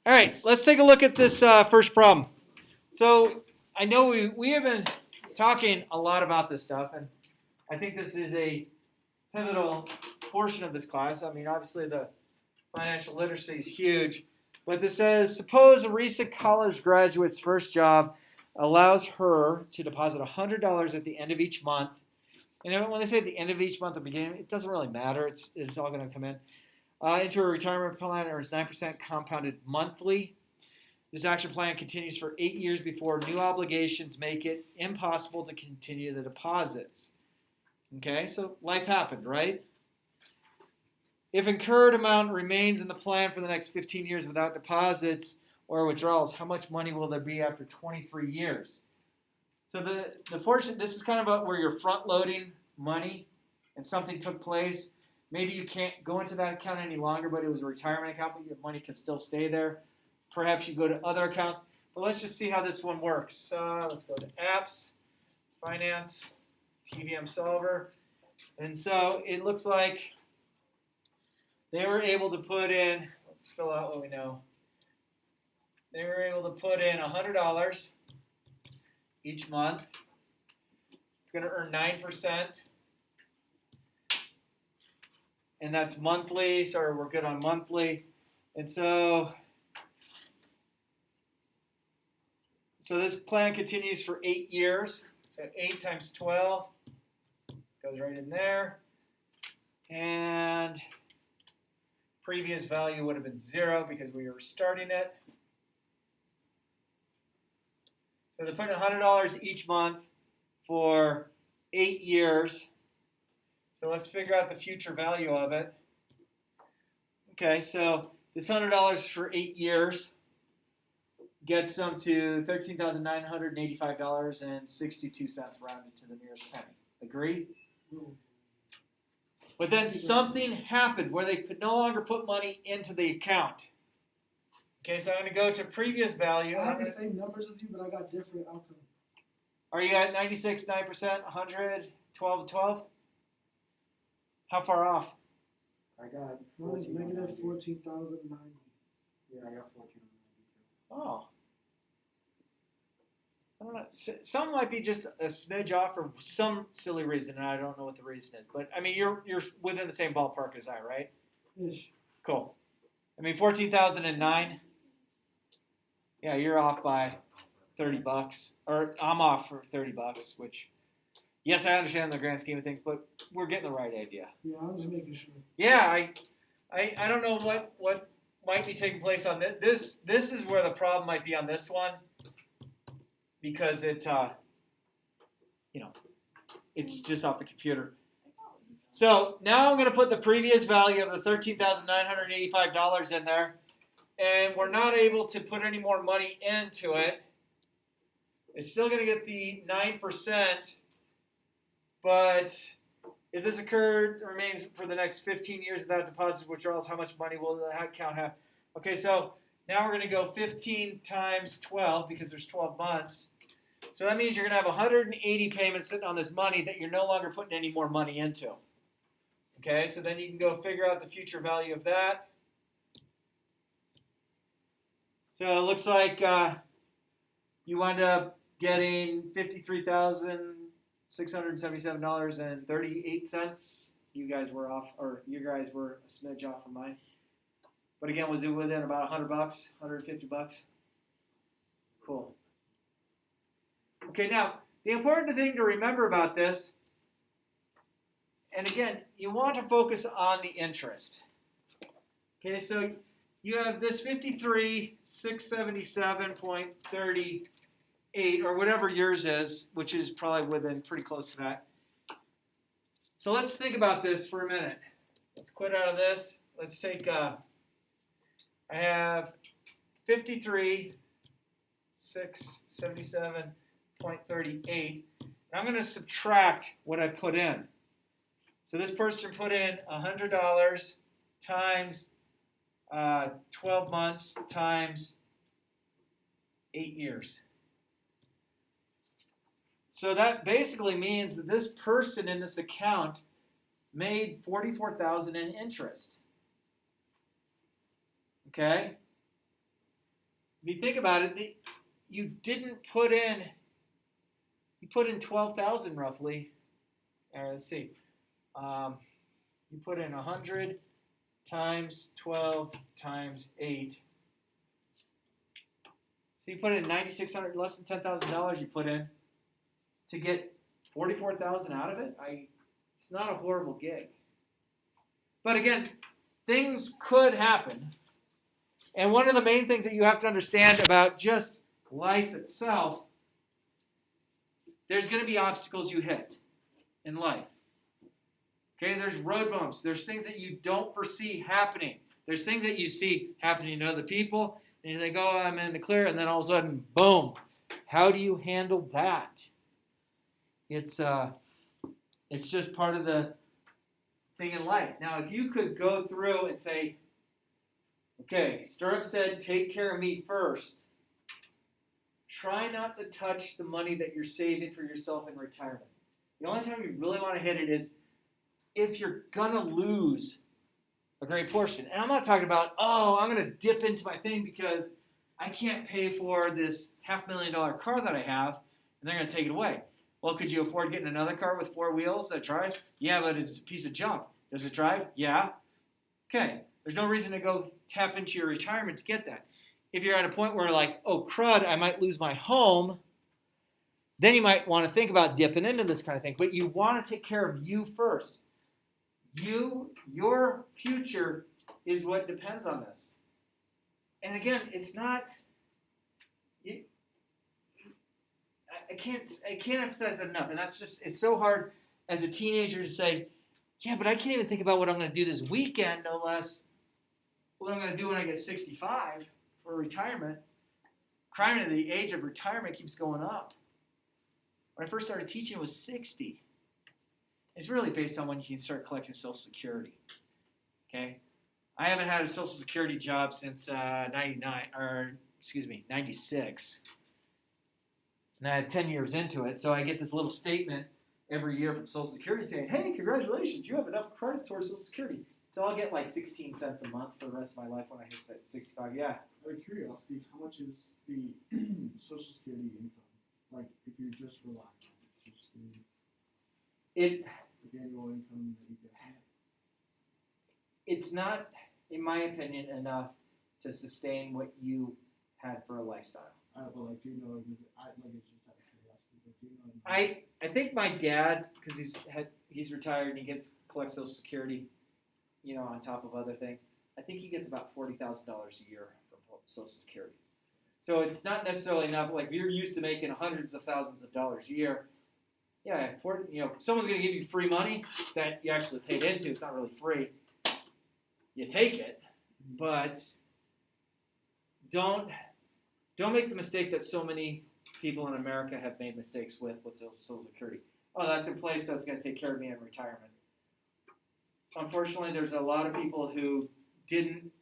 All right, let's take a look at this first problem. So I know we have been talking a lot about this stuff, and I think this is a pivotal portion of this class. I mean, obviously the financial literacy is huge, but this says, suppose a recent college graduate's first job allows her to deposit $100 at the end of each month. And when they say at the end of each month or beginning, it doesn't really matter. It's all going to come in. Into a retirement plan earns 9% compounded monthly. This action plan continues for 8 years before new obligations make it impossible to continue the deposits. Okay, so life happened, right? If incurred amount remains in the plan for the next 15 years without deposits or withdrawals, how much money will there be after 23 years? So the fortune, this is kind of about where you're front loading money and something took place. Maybe you can't go into that account any longer, but it was a retirement account, but your money can still stay there. Perhaps you go to other accounts. But let's just see how this one works. Let's go to Apps, Finance, Tvm Solver. And so it looks like they were able to put in, let's fill out what we know. They were able to put in $100 each month. It's going to earn 9%. And that's monthly. Sorry, we're good on monthly. And so this plan continues for 8 years. So 8 times 12 goes right in there. And previous value would have been 0 because we were starting it. So they're putting $100 each month for 8 years. So let's figure out the future value of it. Okay, so this $100 for 8 years gets them to $13,985.62 rounded to the nearest penny. Agree? But then something happened where they could no longer put money into the account. Okay, so I'm going to go to previous value. I have the same numbers as you, but I got different outcomes. Are you at 96, 9%, 100, 12, 12? How far off? I got One is negative 14,090. Yeah, I got 14,092. Oh. I don't know. Some might be just a smidge off for some silly reason, and I don't know what the reason is. But I mean, you're within the same ballpark as I, right? Ish. Cool. I mean, 14,009. Yeah, you're off by $30, or I'm off for $30, which, yes, I understand the grand scheme of things, but we're getting the right idea. Yeah, I'm just making sure. Yeah, I don't know what might be taking place on this. This is where the problem might be on this one, because it, it's just off the computer. So now I'm going to put the previous value of the $13,985 in there, and we're not able to put any more money into it. It's still going to get the 9%, but if this remains for the next 15 years without deposits withdrawals, how much money will the account have? Okay, so now we're going to go 15 times 12 because there's 12 months. So that means you're going to have 180 payments sitting on this money that you're no longer putting any more money into. Okay, so then you can go figure out the future value of that. So it looks like you wind up getting $53,677.38. You guys were off, or you guys were a smidge off from mine. But again, was it within about $100, $150? Cool. Okay, now the important thing to remember about this, and again, you want to focus on the interest. Okay, so you have this 53,677.38, or whatever yours is, which is probably within pretty close to that. So let's think about this for a minute. Let's quit out of this. Let's take, I have 53,677.38. And I'm going to subtract what I put in. So this person put in $100 times 12 months times 8 years. So that basically means that this person in this account made $44,000 in interest. Okay? if you think about it, you didn't put in. You put in 12,000 roughly. Let's see. You put in 100 times 12 times 8. So you put in 9,600, less than $10,000 you put in to get 44,000 out of it. It's not a horrible gig. But again, things could happen. And one of the main things that you have to understand about just life itself, there's going to be obstacles you hit in life. Okay, there's road bumps. There's things that you don't foresee happening. There's things that you see happening to other people, and you think, oh, I'm in the clear, and then all of a sudden, boom. How do you handle that? It's just part of the thing in life. Now, if you could go through and say, okay, Stirrup said, take care of me first. Try not to touch the money that you're saving for yourself in retirement. The only time you really want to hit it is if you're going to lose a great portion. And I'm not talking about, oh, I'm going to dip into my thing because I can't pay for this $500,000 car that I have, and they're going to take it away. Well, could you afford getting another car with 4 wheels that drives? Yeah, but it's a piece of junk. Does it drive? Yeah. Okay. There's no reason to go tap into your retirement to get that. If you're at a point where like, oh, crud, I might lose my home, then you might want to think about dipping into this kind of thing. But you want to take care of you first. Your future is what depends on this. And again, it's not. I can't emphasize that enough. And that's just, it's so hard as a teenager to say, yeah, but I can't even think about what I'm going to do this weekend, no less what I'm going to do when I get 65 for retirement. Crime at the age of retirement keeps going up. When I first started teaching, it was 60. It's really based on when you can start collecting Social Security. Okay, I haven't had a Social Security job since 96. And I had 10 years into it, so I get this little statement every year from Social Security saying, hey, congratulations, you have enough credit towards Social Security. So I'll get like 16 cents a month for the rest of my life when I hit 65. Yeah. Out of curiosity, how much is the Social Security income? Like, if you just rely on it, just the annual income that you get. It's not, in my opinion, enough to sustain what you had for a lifestyle. Well, like, do you know, it's just out of curiosity, but do you know? I think my dad, because he's retired and he collects Social Security, on top of other things. I think he gets about $40,000 a year from Social Security. So it's not necessarily enough. Like, if you're used to making hundreds of thousands of dollars a year, yeah, someone's going to give you free money that you actually paid into. It's not really free. You take it, but don't make the mistake that so many people in America have made mistakes with Social Security. Oh, that's in place, so it's going to take care of me in retirement. Unfortunately, there's a lot of people who didn't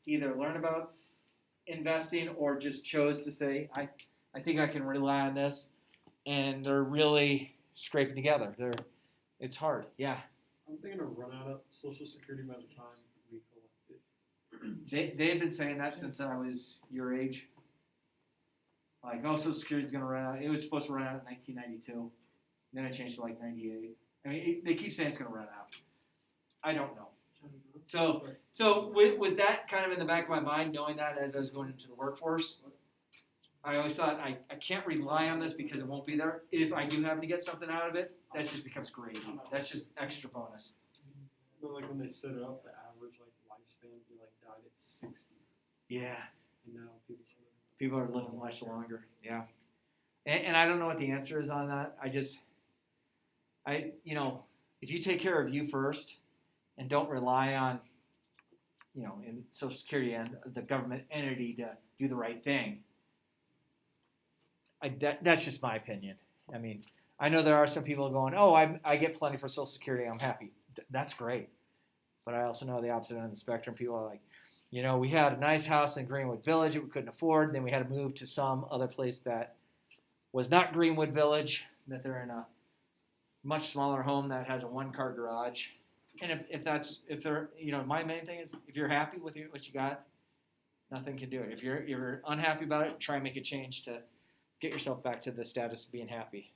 either learn about investing or just chose to say, I think I can rely on this, and they're really scraping together. It's hard. Yeah. I'm thinking of run out of Social Security by the time we collect it. They've been saying that since I was your age. Like, oh, Social Security's going to run out. It was supposed to run out in 1992. Then it changed to like 98. I mean, they keep saying it's going to run out. I don't know. So with that kind of in the back of my mind, knowing that as I was going into the workforce, I always thought I can't rely on this because it won't be there. If I do happen to get something out of it, that just becomes gravy. That's just extra bonus. But like when they set it up, the average lifespan, you died at 60. Yeah. And now people are living much longer. Yeah. And I don't know what the answer is on that. If you take care of you first and don't rely on, in Social Security and the government entity to do the right thing, that's just my opinion. I mean, I know there are some people going, oh, I get plenty for Social Security, I'm happy. That's great. But I also know the opposite end of the spectrum. People are like, we had a nice house in Greenwood Village that we couldn't afford. Then we had to move to some other place that was not Greenwood Village, that they're in a much smaller home that has a 1-car garage. And if they're, my main thing is if you're happy with what you got, Nothing can do it. If you're unhappy about it, try and make a change to get yourself back to the status of being happy.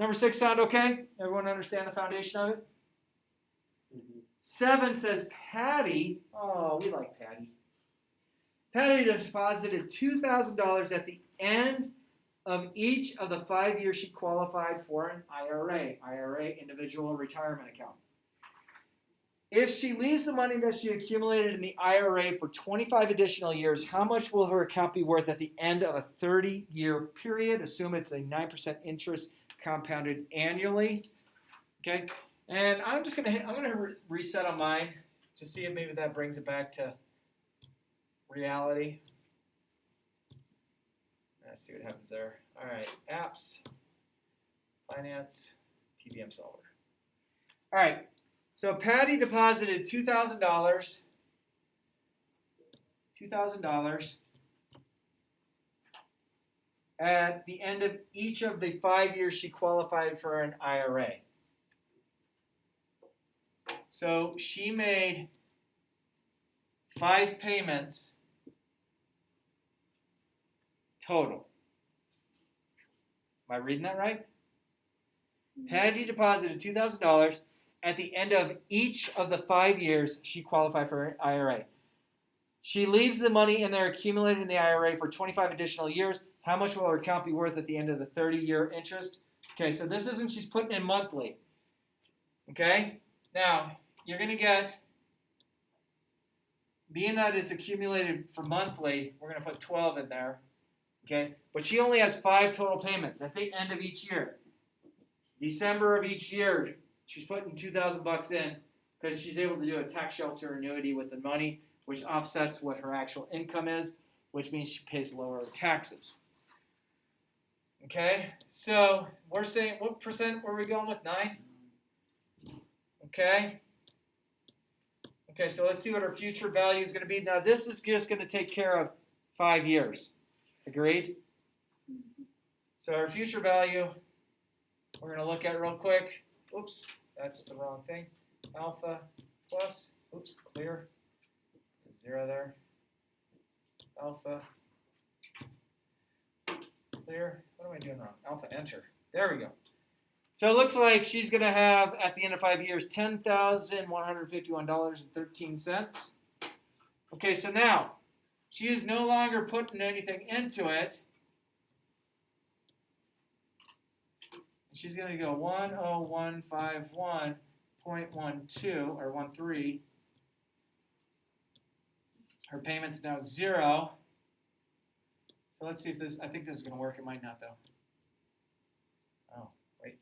Number 6 sound okay? Everyone understand the foundation of it? 7 says Patty. Oh, we like Patty. Patty deposited $2,000 at the end of each of the 5 years she qualified for an IRA, individual retirement account. If she leaves the money that she accumulated in the IRA for 25 additional years, how much will her account be worth at the end of a 30-year period? Assume it's a 9% interest compounded annually. Okay, and I'm gonna reset on mine to see if maybe that brings it back to reality. Let's see what happens there. All right, apps, finance, Tvm Solver. All right, so Patty deposited $2,000. At the end of each of the 5 years she qualified for an IRA. So she made 5 payments total. Am I reading that right? Patty deposited $2,000 at the end of each of the 5 years she qualified for an IRA. She leaves the money in there accumulated in the IRA for 25 additional years. How much will her account be worth at the end of the 30-year interest? Okay, so this isn't she's putting in monthly. Okay? Now, you're going to get, being that it's accumulated for monthly, we're going to put 12 in there. Okay? But she only has 5 total payments at the end of each year. December of each year, she's putting $2,000 in because she's able to do a tax shelter annuity with the money, which offsets what her actual income is, which means she pays lower taxes. Okay, so we're saying, what percent were we going with? 9? Okay. Okay, so let's see what our future value is going to be. Now, this is just going to take care of 5 years. Agreed? So our future value, we're going to look at real quick. Oops, that's the wrong thing. Alpha plus, oops, clear. 0 there. Alpha. Clear. What am I doing wrong? Alpha, enter. There we go. So it looks like she's going to have, at the end of 5 years, $10,151.13. Okay, so now, she is no longer putting anything into it. She's going to go 10151.12 or 13. Her payment's now 0. So let's see if this, I think this is going to work. It might not, though. Oh, wait.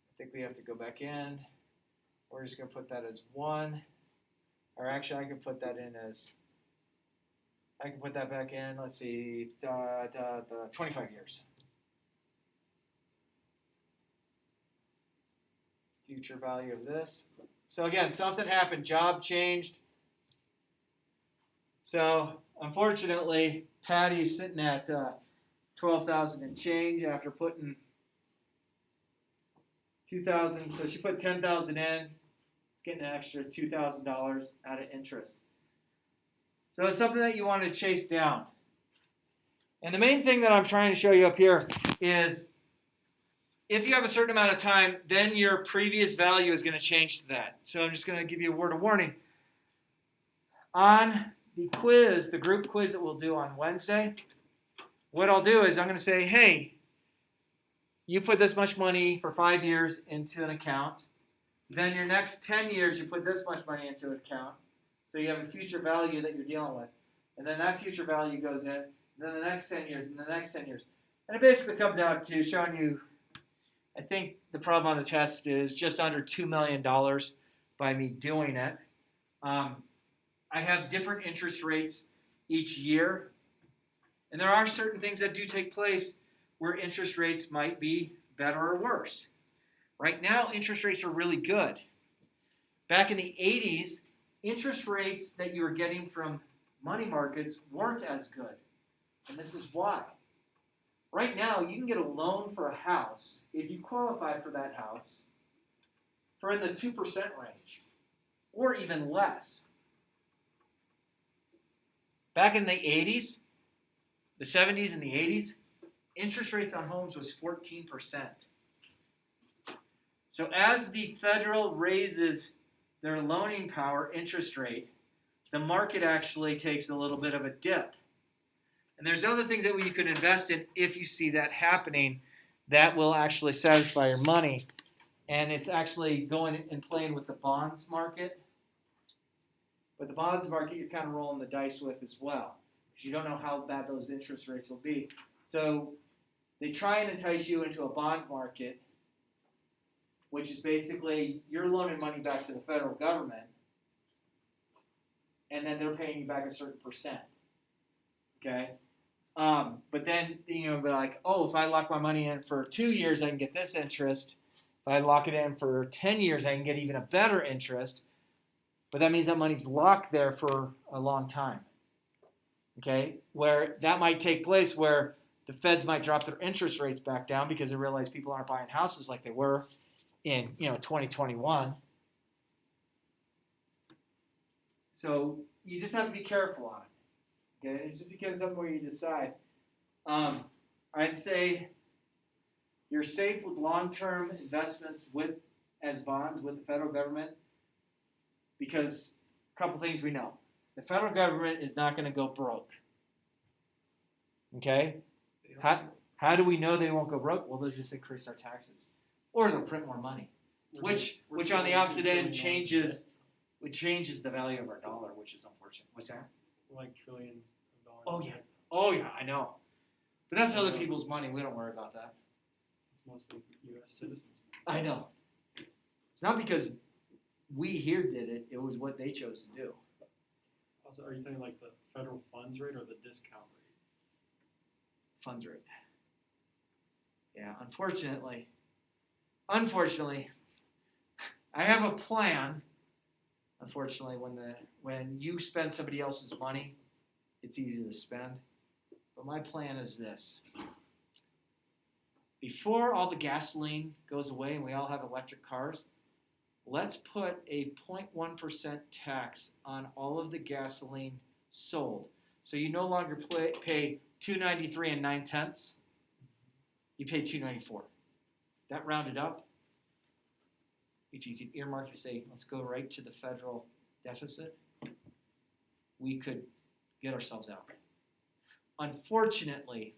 I think we have to go back in. We're just going to put that as 1. Or actually, I can put that in as, I can put that back in. Let's see, the 25 years. Future value of this. So again, something happened. Job changed. So unfortunately, Patty's sitting at 12,000 and change after putting 2,000. So she put 10,000 in. It's getting an extra $2,000 out of interest. So it's something that you want to chase down. And the main thing that I'm trying to show you up here is if you have a certain amount of time, then your previous value is going to change to that. So I'm just going to give you a word of warning. On the quiz, the group quiz that we'll do on Wednesday, what I'll do is I'm going to say, hey, you put this much money for 5 years into an account. Then your next 10 years, you put this much money into an account. So you have a future value that you're dealing with. And then that future value goes in. And then the next 10 years, and the next 10 years. And it basically comes out to showing you, I think the problem on the test is just under $2 million by me doing it. I have different interest rates each year. And there are certain things that do take place where interest rates might be better or worse. Right now, interest rates are really good. Back in the 80s, interest rates that you were getting from money markets weren't as good. And this is why. Right now, you can get a loan for a house, if you qualify for that house, for in the 2% range, or even less. back in the 80s, the 70s and the 80s, interest rates on homes was 14%. So as the federal raises their loaning power interest rate, the market actually takes a little bit of a dip. And there's other things that you could invest in if you see that happening that will actually satisfy your money. And it's actually going and playing with the bonds market. But the bonds market, you're kind of rolling the dice with as well, because you don't know how bad those interest rates will be. So they try and entice you into a bond market, which is basically you're loaning money back to the federal government, and then they're paying you back a certain percent. Okay? But then, be like, oh, if I lock my money in for 2 years, I can get this interest. If I lock it in for 10 years, I can get even a better interest. But that means that money's locked there for a long time. Okay? Where that might take place where the feds might drop their interest rates back down because they realize people aren't buying houses like they were in 2021. So you just have to be careful on it. Okay? It just becomes something where you decide. I'd say you're safe with long-term investments as bonds with the federal government, because a couple things we know. The federal government is not going to go broke. Okay? How do we know they won't go broke? Well, they'll just increase our taxes. Or they'll print more money. Which on the opposite end changes the value of our dollar, which is unfortunate. What's that? Like trillions of dollars. Oh yeah, I know. But that's other people's money. We don't worry about that. It's mostly U.S. citizens. I know. It's not because we here did it. It was what they chose to do. Also, are you thinking like the federal funds rate or the discount rate? Funds rate. Yeah, unfortunately, I have a plan. Unfortunately, when you spend somebody else's money, it's easy to spend. But my plan is this. Before all the gasoline goes away and we all have electric cars, let's put a 0.1% tax on all of the gasoline sold. So you no longer pay $2.93 and 9/10. You pay $2.94. That rounded up, if you could earmark to say, let's go right to the federal deficit, we could get ourselves out. Unfortunately,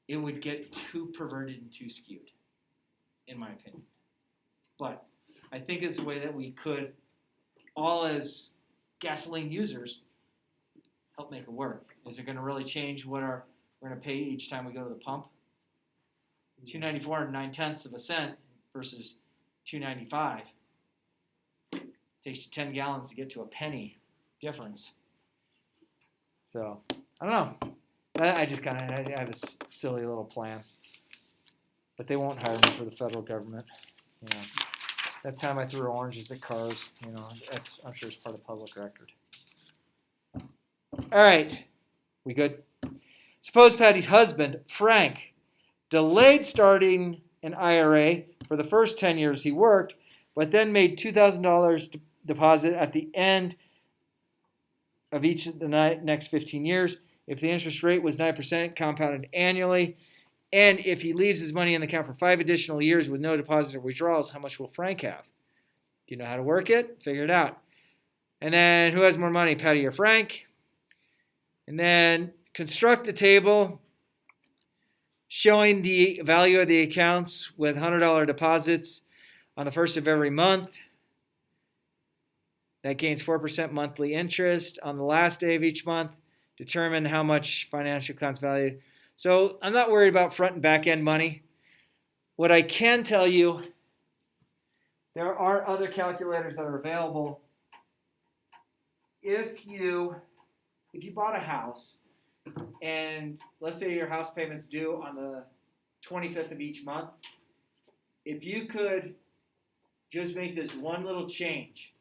it would get too perverted and too skewed, in my opinion. But I think it's a way that we could, all as gasoline users, help make it work. Is it going to really change what we're going to pay each time we go to the pump? $2.94 and 9/10 cent versus $2.95. Takes you 10 gallons to get to a penny difference. So, I don't know. I just kind of have a silly little plan. But they won't hire me for the federal government. That time I threw oranges at cars, I'm sure it's part of public record. All right. We good? Suppose Patty's husband, Frank, delayed starting an IRA for the first 10 years he worked, but then made $2,000 deposit at the end of each of the next 15 years. If the interest rate was 9% compounded annually, and if he leaves his money in the account for 5 additional years with no deposits or withdrawals, how much will Frank have? Do you know how to work it? Figure it out. And then who has more money, Patty or Frank? And then construct the table showing the value of the accounts with $100 deposits on the first of every month. That gains 4% monthly interest on the last day of each month. Determine how much financial accounts value. So I'm not worried about front and back end money. What I can tell you, there are other calculators that are available. If you bought a house, and let's say your house payment's due on the 25th of each month, if you could just make this one little change,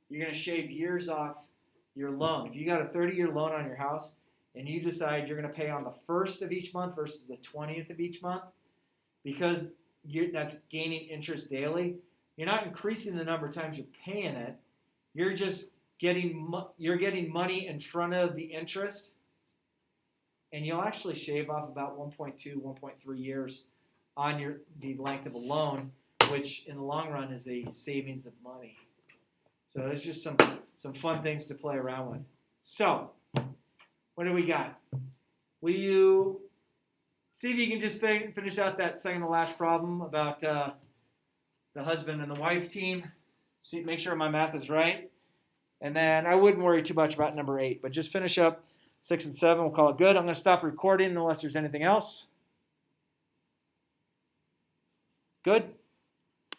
you're going to shave years off your loan. If you got a 30-year loan on your house and you decide you're going to pay on the 1st of each month versus the 20th of each month, because that's gaining interest daily, you're not increasing the number of times you're paying it. You're just you're getting money in front of the interest, and you'll actually shave off about 1.2, 1.3 years on the length of a loan, which in the long run is a savings of money. So there's just some fun things to play around with. So, what do we got? Will you see if you can just finish out that second to last problem about the husband and the wife team? See, make sure my math is right. And then I wouldn't worry too much about number 8, but just finish up 6 and 7. We'll call it good. I'm going to stop recording unless there's anything else. Good?